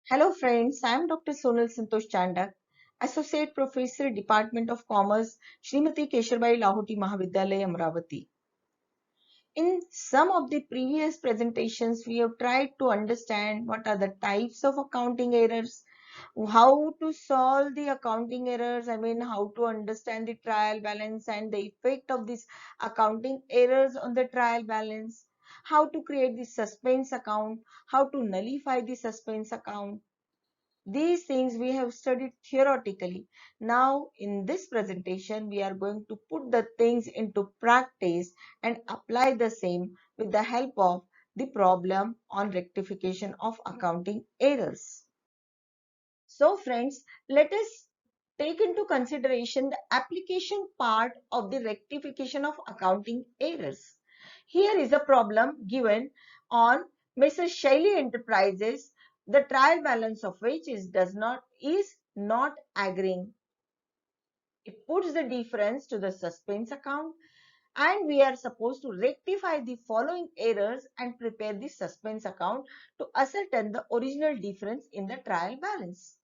Hello friends, I am Dr. Sonal Santosh Chandak, Associate Professor, Department of Commerce, Srimati Kesharbai Lahoti Mahavidyalaya, Amravati. In some of the previous presentations, we have tried to understand what are the types of accounting errors, how to solve the accounting errors, how to understand the trial balance and the effect of these accounting errors on the trial balance, how to create the suspense account, how to nullify the suspense account. These things we have studied theoretically. Now, in this presentation, we are going to put the things into practice and apply the same with the help of the problem on rectification of accounting errors. So, friends, let us take into consideration the application part of the rectification of accounting errors. Here is a problem given on Mrs. Shaili Enterprises, the trial balance of which is not agreeing. It puts the difference to the suspense account, and we are supposed to rectify the following errors and prepare the suspense account to ascertain the original difference in the trial balance.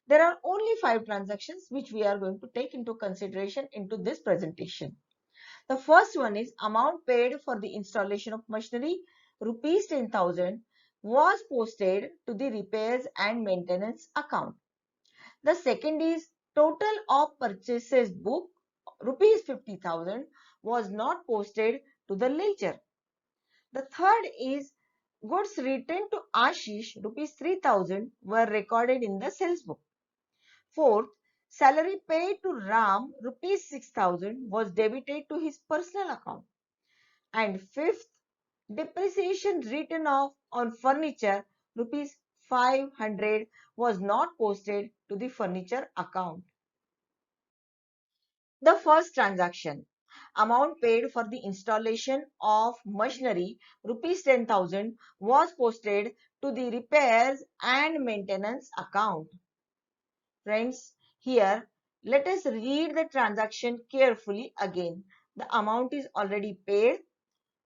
There are only 5 transactions which we are going to take into consideration into this presentation. The first one is amount paid for the installation of machinery, rupees 10,000 was posted to the repairs and maintenance account. The second is total of purchases book, rupees 50,000 was not posted to the ledger. The third is goods returned to Ashish, rupees 3,000 were recorded in the sales book. Fourth, salary paid to Ram, rupees 6,000 was debited to his personal account. And fifth, depreciation written off on furniture, rupees 500 was not posted to the furniture account. The first transaction, amount paid for the installation of machinery, rupees 10,000 was posted to the repairs and maintenance account. Friends, here let us read the transaction carefully again. The amount is already paid.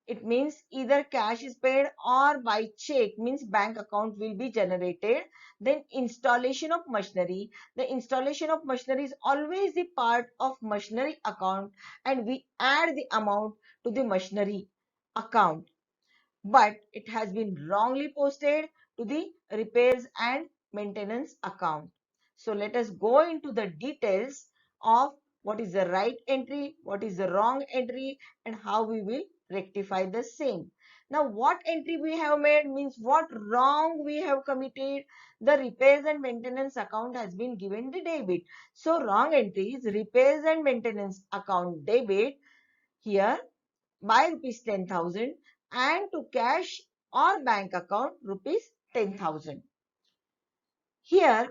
It means either cash is paid or by check, means bank account will be generated. Then installation of machinery. The installation of machinery is always the part of machinery account, and we add the amount to the machinery account. But it has been wrongly posted to the repairs and maintenance account. So let us go into the details of what is the right entry, what is the wrong entry, and how we will rectify the same. Now, what entry we have made means what wrong we have committed. The repairs and maintenance account has been given the debit. So, wrong entry is repairs and maintenance account debit here by rupees 10,000 and to cash or bank account rupees 10,000. Here,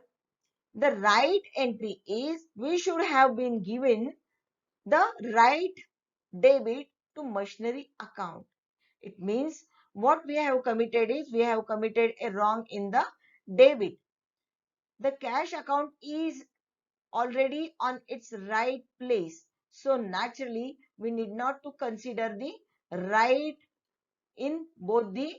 the right entry is we should have been given the right debit to machinery account. It means what we have committed is we have committed a wrong in the debit. The cash account is already on its right place. So naturally, we need not to consider the right in both the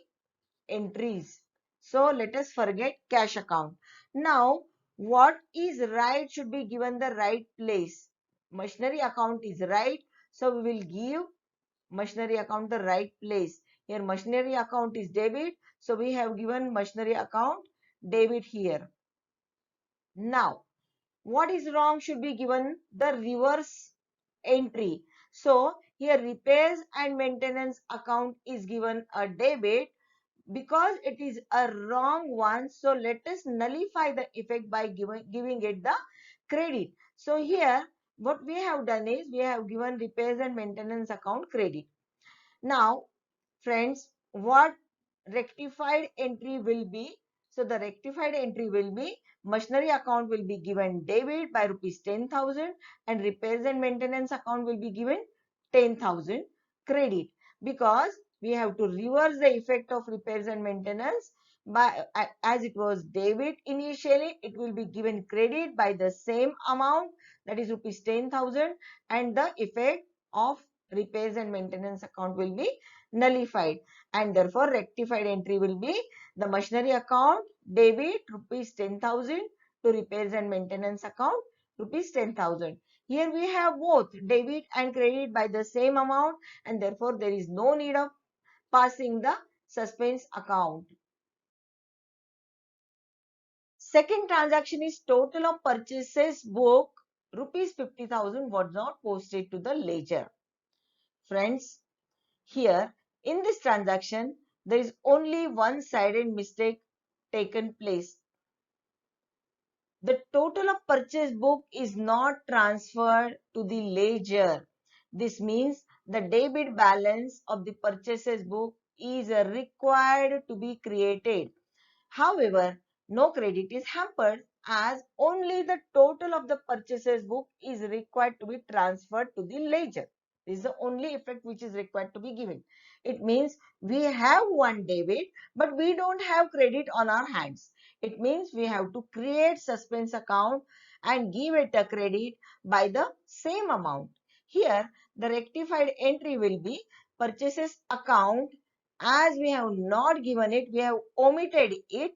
entries. So let us forget cash account. Now, what is right should be given the right place. Machinery account is right. So we will give machinery account the right place. Here machinery account is debit. So we have given machinery account debit here. Now, what is wrong should be given the reverse entry. So here repairs and maintenance account is given a debit because it is a wrong one. So let us nullify the effect by giving it the credit. So here what we have done is we have given repairs and maintenance account credit. Now friends, what rectified entry will be? So the rectified entry will be machinery account will be given debit by rupees 10,000 and repairs and maintenance account will be given 10,000 credit, because we have to reverse the effect of repairs and maintenance. By as it was debit initially, it will be given credit by the same amount, that is rupees 10,000, and the effect of repairs and maintenance account will be nullified. and therefore rectified entry will be the machinery account debit rupees 10,000 to repairs and maintenance account rupees 10,000. Here we have both debit and credit by the same amount, and therefore there is no need of passing the suspense account. Second transaction is total of purchases book rupees 50,000 was not posted to the ledger. Friends, here in this transaction there is only one-sided mistake taken place. The total of purchase book is not transferred to the ledger. This means the debit balance of the purchases book is required to be created. However, no credit is hampered as only the total of the purchases book is required to be transferred to the ledger. This is the only effect which is required to be given. It means we have one debit but we don't have credit on our hands. It means we have to create suspense account and give it a credit by the same amount. Here the rectified entry will be purchases account. As we have not given it, we have omitted it.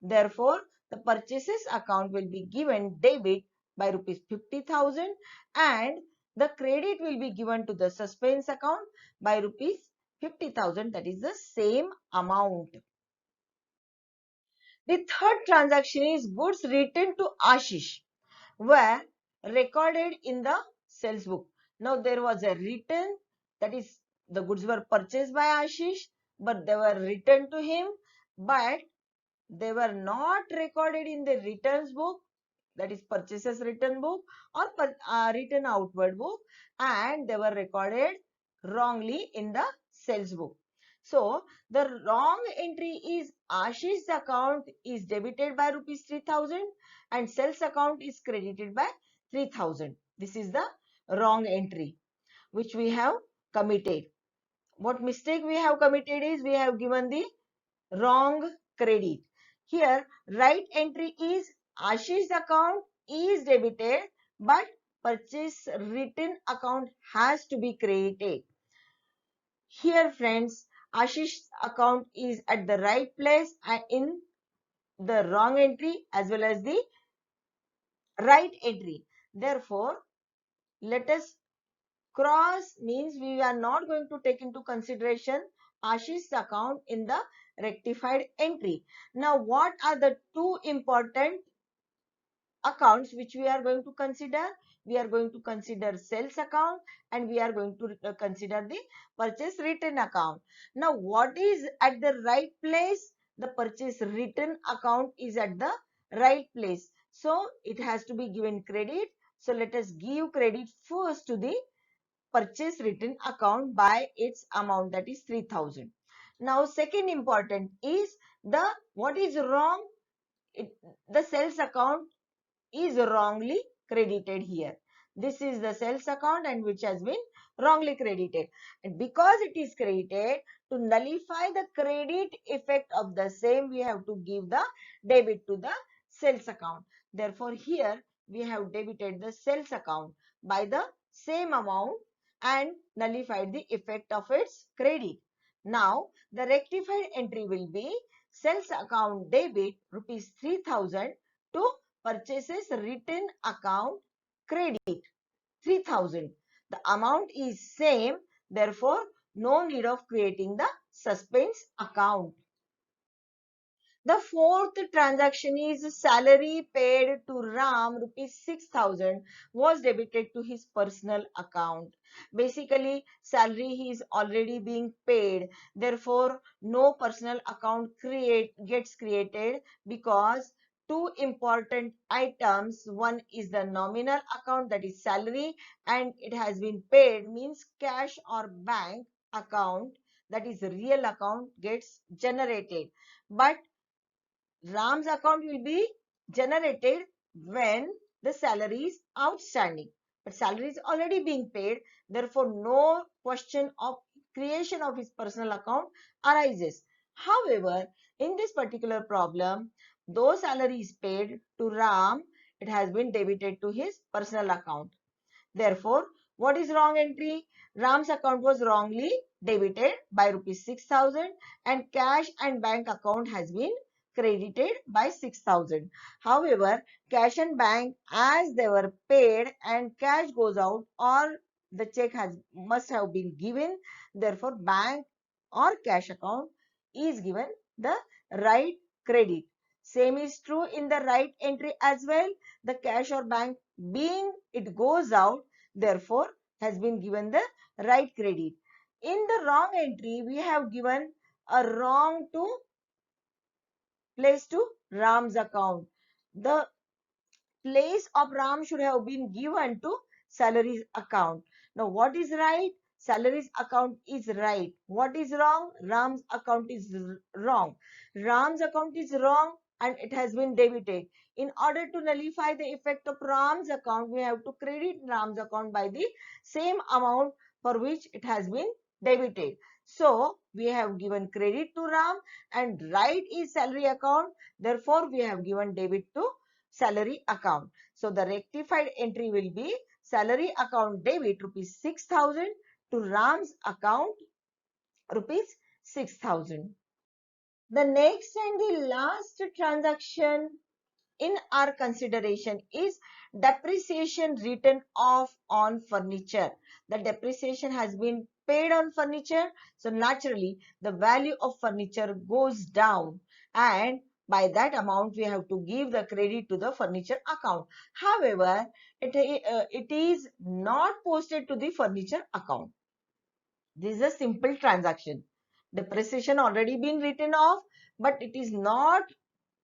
Therefore, the purchases account will be given debit by rupees 50,000 and the credit will be given to the suspense account by rupees 50,000. That is the same amount. The third transaction is goods returned to Ashish were recorded in the sales book. Now there was a return, that is the goods were purchased by Ashish but they were returned to him, but they were not recorded in the returns book, that is purchases return book or return outward book, and they were recorded wrongly in the sales book. So the wrong entry is Ashish's account is debited by rupees 3,000 and sales account is credited by 3,000. This is the wrong entry which we have committed. What mistake we have committed is we have given the wrong credit. Here right entry is Ashish's account is debited but purchase written account has to be created. Here friends, Ashish's account is at the right place and in the wrong entry as well as the right entry. Therefore, let us cross, means we are not going to take into consideration Ashish's account in the rectified entry. Now, what are the two important accounts which we are going to consider? We are going to consider sales account and we are going to consider the purchase return account. Now, what is at the right place? The purchase return account is at the right place. So, it has to be given credit. So, let us give credit first to the purchase return account by its amount, that is 3,000. Now, second important is the what is wrong? The sales account is wrongly credited here. This is the sales account and which has been wrongly credited. And because it is credited, to nullify the credit effect of the same, we have to give the debit to the sales account. Therefore, here we have debited the sales account by the same amount and nullified the effect of its credit. Now, the rectified entry will be sales account debit rupees 3,000 to purchases written account credit 3,000. The amount is same, therefore no need of creating the suspense account. The fourth transaction is salary paid to Ram rupees 6,000 was debited to his personal account. Basically, salary he is already being paid. Therefore, no personal account gets created because two important items. One is the nominal account, that is salary, and it has been paid means cash or bank account, that is real account, gets generated. But Ram's account will be generated when the salary is outstanding. But salary is already being paid. Therefore, no question of creation of his personal account arises. However, in this particular problem, though salary is paid to Ram, it has been debited to his personal account. Therefore, what is wrong entry? Ram's account was wrongly debited by rupees 6,000 and cash and bank account has been credited by 6,000. However, cash and bank, as they were paid and cash goes out or the check must have been given, therefore bank or cash account is given the right credit. Same is true in the right entry as well. The cash or bank being it goes out, therefore has been given the right credit. In the wrong entry, we have given a wrong to place to Ram's account. The place of Ram should have been given to salaries account. Now, what is right? Salaries account is right. What is wrong? Ram's account is wrong. Ram's account is wrong and it has been debited. In order to nullify the effect of Ram's account, we have to credit Ram's account by the same amount for which it has been debited. So, we have given credit to Ram and right is salary account. Therefore, we have given debit to salary account. So the rectified entry will be salary account debit rupees 6,000 to Ram's account rupees 6,000. The next and the last transaction in our consideration is depreciation written off on furniture. The depreciation has been paid on furniture, so naturally the value of furniture goes down, and by that amount we have to give the credit to the furniture account. However, it is not posted to the furniture account. This is a simple transaction. Depreciation already been written off, but it is not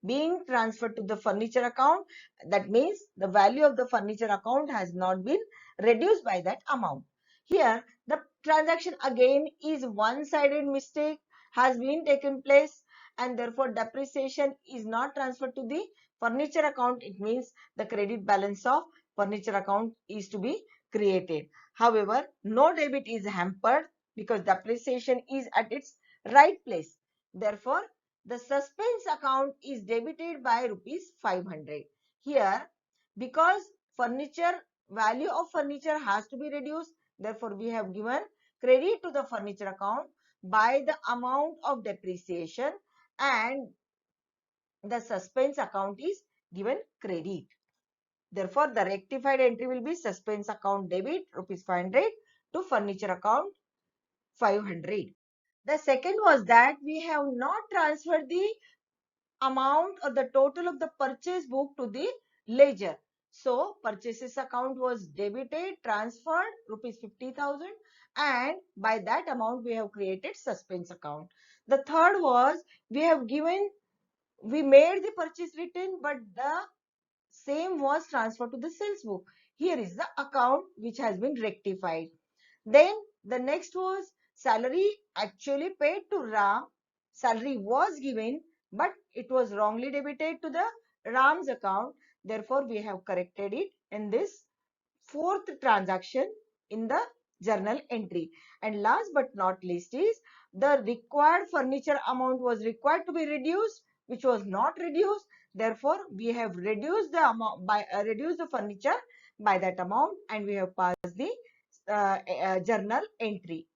being transferred to the furniture account. That means the value of the furniture account has not been reduced by that amount. Here, the transaction again is one-sided mistake has been taken place, and therefore depreciation is not transferred to the furniture account. It means the credit balance of furniture account is to be created. However, no debit is hampered because depreciation is at its right place. Therefore, the suspense account is debited by rupees 500. Here, because value of furniture has to be reduced, therefore we have given credit to the furniture account by the amount of depreciation, and the suspense account is given credit. Therefore, the rectified entry will be suspense account debit rupees 500 to furniture account 500. The second was that we have not transferred the amount or the total of the purchase book to the ledger. So purchases account was debited, transferred rupees 50,000, and by that amount we have created suspense account. The third was we made the purchase written, but the same was transferred to the sales book. Here is the account which has been rectified. Then the next was salary actually paid to Ram. Salary was given, but it was wrongly debited to the Ram's account. Therefore, we have corrected it in this fourth transaction in the journal entry. And last but not least is the required furniture amount was required to be reduced, which was not reduced. Therefore, we have reduced the amount by reduced the furniture by that amount, and we have passed the journal entry.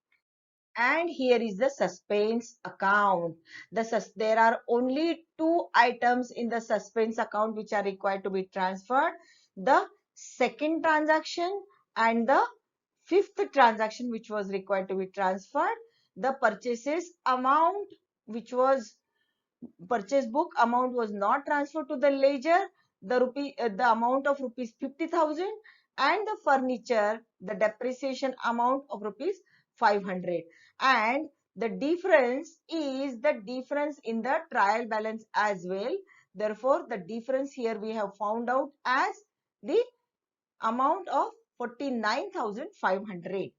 And here is the suspense account. There are only two items in the suspense account which are required to be transferred. The second transaction and the fifth transaction which was required to be transferred. The purchases amount which was purchase book amount was not transferred to the ledger. The amount of rupees 50,000, and the furniture, the depreciation amount of rupees 500, and the difference is the difference in the trial balance as well. Therefore, the difference here we have found out as the amount of 49,500.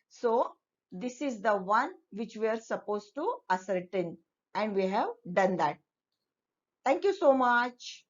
So this is the one which we are supposed to ascertain, and we have done that. Thank you so much.